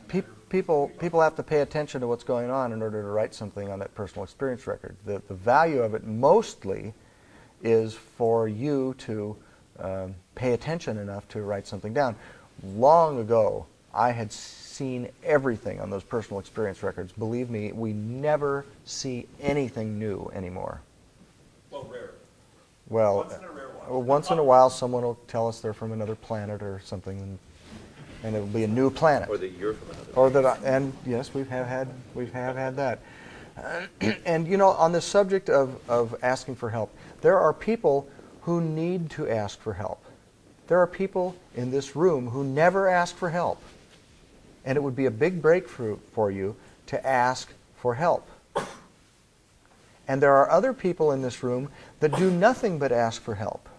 people have to pay attention to what's going on in order to write something on that personal experience record. The value of it mostly is for you to pay attention enough to write something down. Long ago, I had seen everything on those personal experience records. Believe me, we never see anything new anymore. Well, rare. Well, Once in a rare while. once in a while, someone will tell us they're from another planet or something, and it'll be a new planet. Or that you're from another Or that, and yes, we have had that. And you know, on the subject of asking for help, there are people who need to ask for help. There are people in this room who never ask for help. And it would be a big breakthrough for you to ask for help. And there are other people in this room that do nothing but ask for help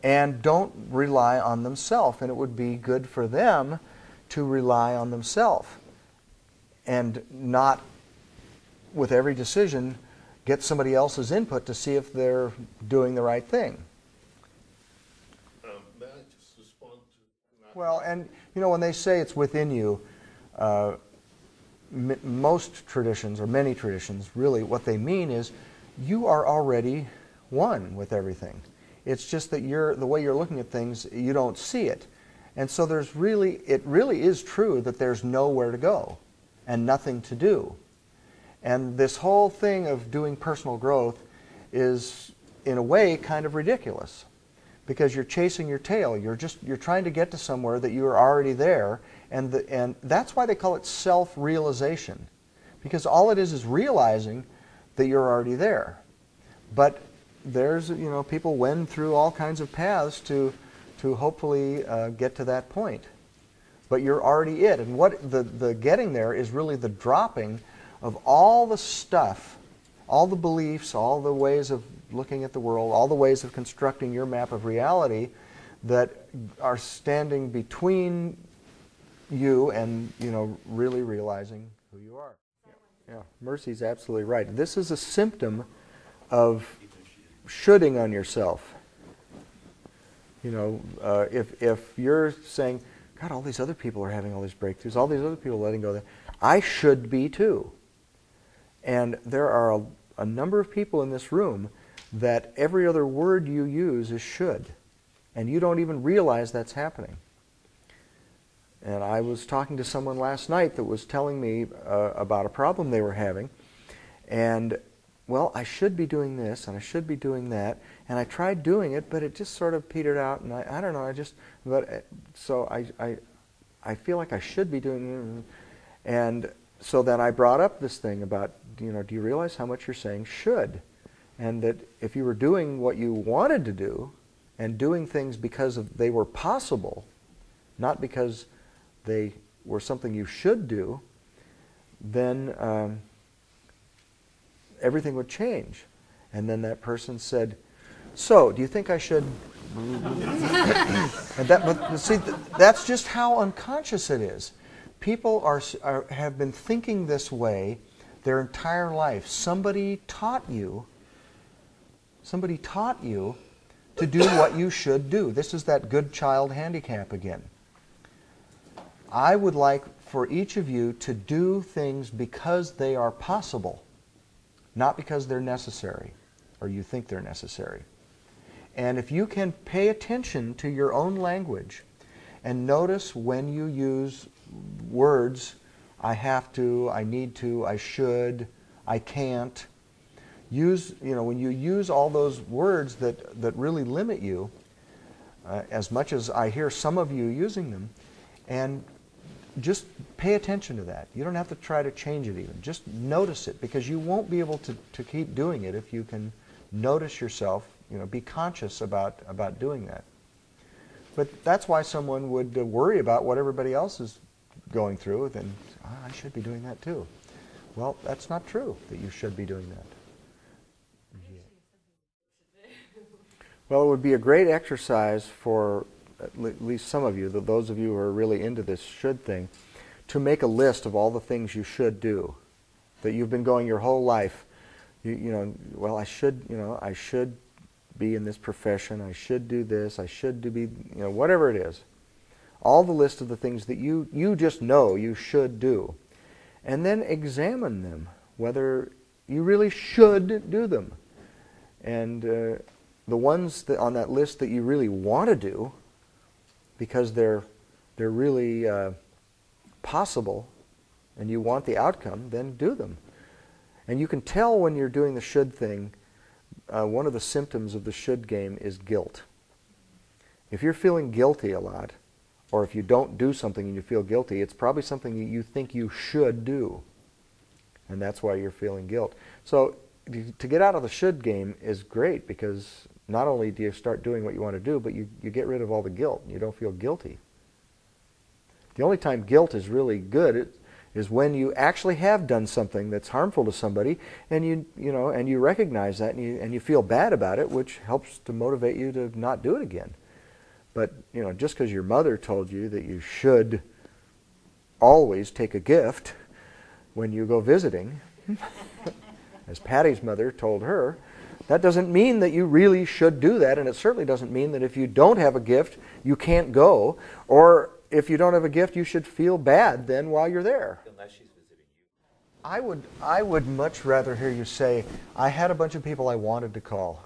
and don't rely on themselves. And it would be good for them to rely on themselves and not, with every decision, get somebody else's input to see if they're doing the right thing. May I just respond to that? Well, and you know, when they say it's within you, most traditions, or many traditions, really what they mean is you are already one with everything. It's just that the way you're looking at things, you don't see it. And so it really is true that there's nowhere to go and nothing to do. And this whole thing of doing personal growth is, in a way, kind of ridiculous, because you're chasing your tail. You're trying to get to somewhere that you are already there, and that's why they call it self-realization, because all it is realizing that you're already there. But there's, you know, people wend through all kinds of paths to hopefully get to that point. But you're already it, and what the getting there is really the dropping of all the stuff, all the beliefs, all the ways of looking at the world, all the ways of constructing your map of reality that are standing between you and, you know, really realizing who you are. Yeah, Mercy's absolutely right. This is a symptom of shoulding on yourself. You know, if you're saying, God, all these other people are having all these breakthroughs, all these other people are letting go, I should be too. And there are a number of people in this room that every other word you use is should. And you don't even realize that's happening. And I was talking to someone last night that was telling me about a problem they were having. And, well, I should be doing this and I should be doing that. And I tried doing it, but it just sort of petered out. And I don't know, so I feel like I should be doing it. And so then I brought up this thing about, you know, do you realize how much you're saying should? And that if you were doing what you wanted to do and doing things because they were possible, not because they were something you should do, then everything would change. And then that person said, so, do you think I should? And but see, that's just how unconscious it is. People have been thinking this way their entire life. Somebody taught you to do what you should do. This is that good child handicap again. I would like for each of you to do things because they are possible, not because they're necessary or you think they're necessary. And if you can pay attention to your own language and notice when you use words, I have to, I need to, I should, I can't. When you use all those words that really limit you, as much as I hear some of you using them, and just pay attention to that. You don't have to try to change it even. Just notice it, because you won't be able to keep doing it if you can notice yourself, be conscious about doing that. But that's why someone would worry about what everybody else is going through, then I should be doing that too. Well, that's not true that you should be doing that. Well, it would be a great exercise for at least some of you, those of you who are really into this should thing, to make a list of all the things you should do that you've been going your whole life. Well, I should be in this profession. I should do this. I should be, whatever it is. all the list of the things that you just know you should do, and then examine them, whether you really should do them. And the ones that on that list that you really want to do, because they're really possible, and you want the outcome, then do them. And you can tell when you're doing the should thing. One of the symptoms of the should game is guilt. If you're feeling guilty a lot, or if you don't do something and you feel guilty, it's probably something you think you should do. And that's why you're feeling guilt. So to get out of the should game is great, because not only do you start doing what you want to do, but you get rid of all the guilt. You don't feel guilty. The only time guilt is really good is when you actually have done something that's harmful to somebody, and you recognize that, and you feel bad about it, which helps to motivate you to not do it again. But just because your mother told you that you should always take a gift when you go visiting, as Patty's mother told her, that doesn't mean that you really should do that, and it certainly doesn't mean that if you don't have a gift, you can't go, or if you don't have a gift, you should feel bad then while you're there. Unless she's visiting you. I would much rather hear you say, I had a bunch of people I wanted to call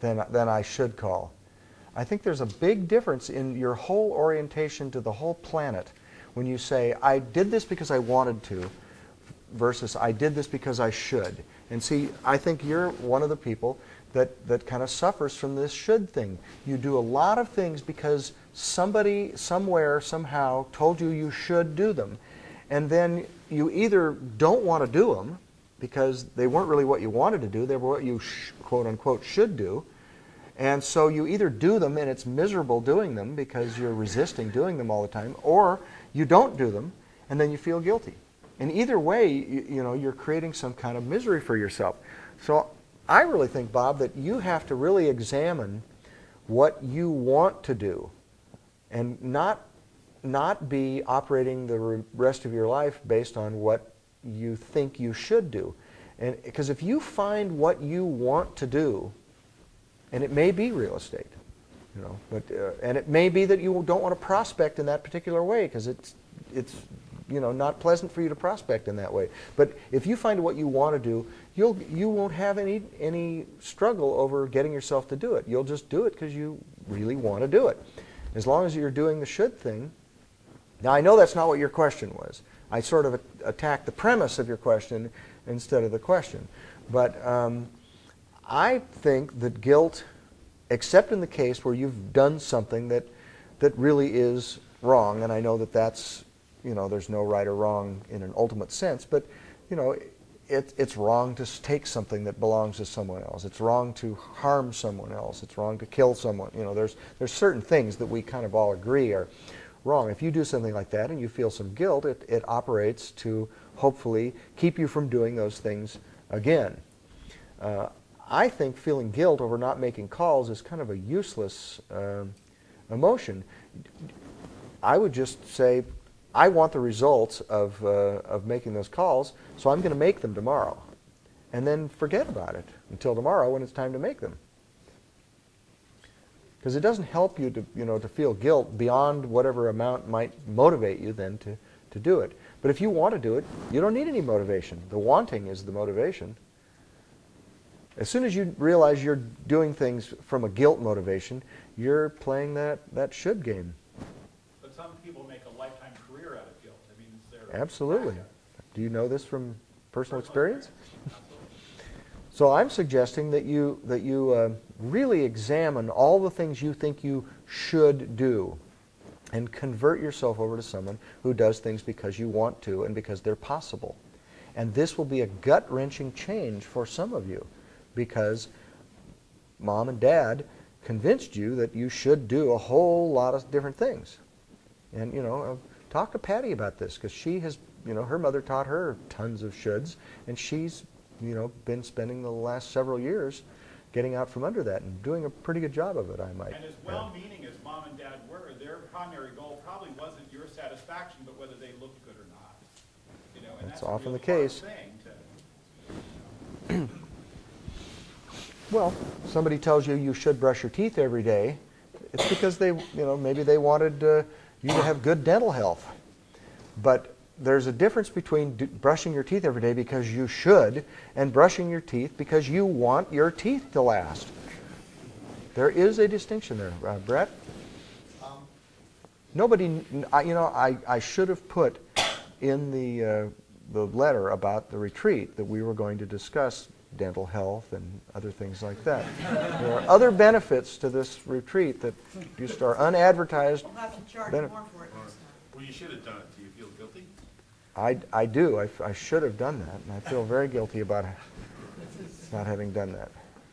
than I should call. I think there's a big difference in your whole orientation to the whole planet when you say, I did this because I wanted to, versus I did this because I should. And see, I think you're one of the people that kind of suffers from this should thing. You do a lot of things because somebody, somewhere, somehow told you you should do them. And then you either don't want to do them because they weren't really what you wanted to do, they were what you quote unquote should do. And so you either do them and it's miserable doing them because you're resisting doing them all the time, or you don't do them and then you feel guilty. And either way, you're creating some kind of misery for yourself. So I really think, Bob, that you have to really examine what you want to do and not be operating the rest of your life based on what you think you should do. And because if you find what you want to do, and it may be real estate, and it may be that you don't want to prospect in that particular way because it's not pleasant for you to prospect in that way. But if you find what you want to do, you won't have any struggle over getting yourself to do it. You'll just do it because you really want to do it. As long as you're doing the should thing. Now, I know that's not what your question was. I sort of attacked the premise of your question instead of the question. But I think that guilt, except in the case where you've done something that really is wrong, and I know that that's, there's no right or wrong in an ultimate sense, but, it's wrong to take something that belongs to someone else. It's wrong to harm someone else. It's wrong to kill someone. There's certain things that we kind of all agree are wrong. If you do something like that and you feel some guilt, it operates to hopefully keep you from doing those things again. I think feeling guilt over not making calls is kind of a useless emotion. I would just say, I want the results of making those calls, so I'm going to make them tomorrow. And then forget about it until tomorrow when it's time to make them. Because it doesn't help you to feel guilt beyond whatever amount might motivate you then to do it. But if you want to do it, you don't need any motivation. The wanting is the motivation. As soon as you realize you're doing things from a guilt motivation, you're playing that should game. But some people make a lifetime career out of guilt. I mean, it's their Absolutely. Do you know this from personal experience? Absolutely. So I'm suggesting that you really examine all the things you think you should do and convert yourself over to someone who does things because you want to and because they're possible. And this will be a gut-wrenching change for some of you because Mom and Dad convinced you that you should do a whole lot of different things. And, talk to Patty about this because she has, her mother taught her tons of shoulds, and she's been spending the last several years getting out from under that and doing a pretty good job of it, I might. And as well-meaning as Mom and Dad were, their primary goal probably wasn't your satisfaction, but whether they looked good or not. And That's that's often a really the case. hard thing to, Well, somebody tells you you should brush your teeth every day. It's because they, maybe they wanted you to have good dental health. But there's a difference between brushing your teeth every day because you should and brushing your teeth because you want your teeth to last. There is a distinction there. Brett? Nobody, I should have put in the letter about the retreat that we were going to discuss dental health and other things like that. There are other benefits to this retreat that just are unadvertised. We'll have to charge more for it next time. Well, you should have done it. Do you feel guilty? I do. I should have done that, and I feel very guilty about not having done that.